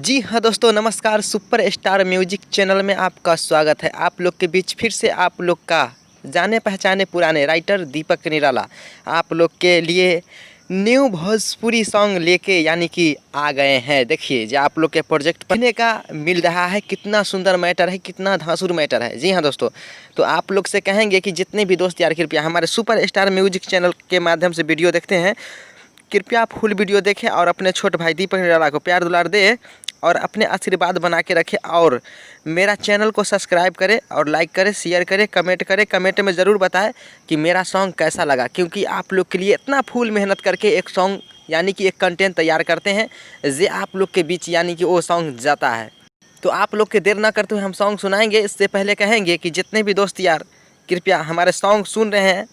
जी हाँ दोस्तों, नमस्कार। सुपर स्टार म्यूजिक चैनल में आपका स्वागत है। आप लोग के बीच फिर से आप लोग का जाने पहचाने पुराने राइटर दीपक निराला आप लोग के लिए न्यू भोजपुरी सॉन्ग लेके यानी कि आ गए हैं। देखिए जो आप लोग के प्रोजेक्ट पढ़ने का मिल रहा है, कितना सुंदर मैटर है, कितना धांसुर मैटर है। जी हाँ दोस्तों, तो आप लोग से कहेंगे कि जितने भी दोस्त यार कृपया हमारे सुपर स्टार म्यूजिक चैनल के माध्यम से वीडियो देखते हैं, कृपया फुल वीडियो देखें और अपने छोटे भाई दीपक निराला को प्यार दुलार दे और अपने आशीर्वाद बना के रखें। और मेरा चैनल को सब्सक्राइब करें और लाइक करें, शेयर करें, कमेंट करें। कमेंट में ज़रूर बताएं कि मेरा सॉन्ग कैसा लगा, क्योंकि आप लोग के लिए इतना फुल मेहनत करके एक सॉन्ग यानी कि एक कंटेंट तैयार करते हैं जे आप लोग के बीच यानी कि वो सॉन्ग जाता है। तो आप लोग के देर ना करते हुए हम सॉन्ग सुनाएंगे। इससे पहले कहेंगे कि जितने भी दोस्त यार कृपया हमारे सॉन्ग सुन रहे हैं,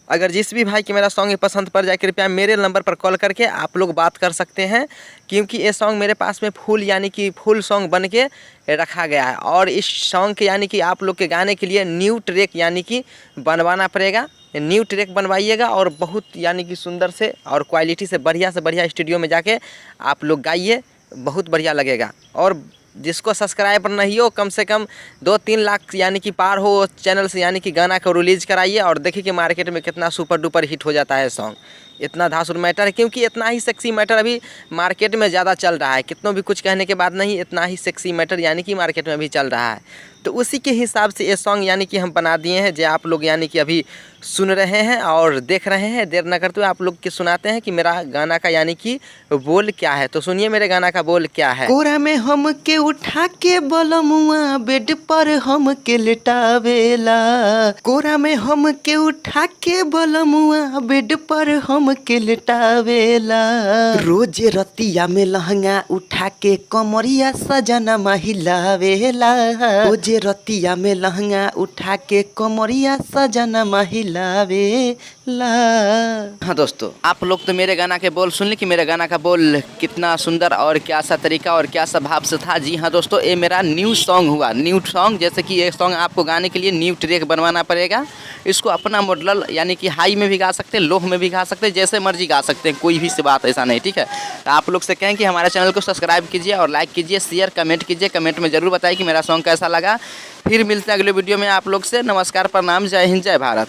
अगर जिस भी भाई की मेरा सॉन्ग पसंद पड़ जाए, कृपया मेरे नंबर पर कॉल करके आप लोग बात कर सकते हैं, क्योंकि ये सॉन्ग मेरे पास में फुल यानी कि फुल सॉन्ग बन के रखा गया है। और इस सॉन्ग के यानी कि आप लोग के गाने के लिए न्यू ट्रैक यानी कि बनवाना पड़ेगा। न्यू ट्रैक बनवाइएगा और बहुत यानी कि सुंदर से और क्वालिटी से बढ़िया स्टूडियो में जाके आप लोग गाइए, बहुत बढ़िया लगेगा। और जिसको सब्सक्राइबर नहीं हो, कम से कम 2-3 लाख यानी कि पार हो चैनल से यानी कि गाना को रिलीज़ कराइए और देखिए कि मार्केट में कितना सुपर डुपर हिट हो जाता है सॉन्ग। इतना धांसुर मैटर है, क्योंकि इतना ही सेक्सी मैटर अभी मार्केट में ज़्यादा चल रहा है। कितनों भी कुछ कहने के बाद नहीं, इतना ही सेक्सी मैटर यानी कि मार्केट में अभी चल रहा है। तो उसी के हिसाब से ये सॉन्ग यानी कि हम बना दिए हैं, जो आप लोग यानी कि अभी सुन रहे हैं और देख रहे हैं। देर न करते हुए आप लोग के सुनाते हैं कि मेरा गाना का यानी कि बोल क्या है। तो सुनिए मेरे गाना का बोल क्या है। कोरा में हम के उठा के बलमुआ बेड पर हम के लेटावेला। कोरा में हम के उठा के बलमुआ बेड पर हम के लेटावेला। रोज रतिया में लहंगा उठा के कमरिया सजना महिलावेला। रोज रतिया में लहंगा उठा के कमरिया सजना महिलावेला। हाँ दोस्तों, आप लोग तो मेरे गाना के बोल सुन ली कि मेरे गाना का बोल कितना सुंदर और क्या सा तरीका और क्या सा भाव से था। जी हाँ दोस्तों, ये मेरा न्यू सॉन्ग हुआ। न्यू सॉन्ग जैसे कि ये सॉन्ग आपको गाने के लिए न्यू ट्रैक बनवाना पड़ेगा। इसको अपना मॉडल यानी कि हाई में भी गा सकते हैं, लो में भी गा सकते हैं, जैसे मर्जी गा सकते हैं, कोई भी से बात ऐसा नहीं। ठीक है, तो आप लोग से कहें कि हमारे चैनल को सब्सक्राइब कीजिए और लाइक कीजिए, शेयर कमेंट कीजिए। कमेंट में ज़रूर बताइए कि मेरा सॉन्ग कैसा लगा। फिर मिलते हैं अगले वीडियो में आप लोग से। नमस्कार, प्रणाम, जय हिंद, जय भारत।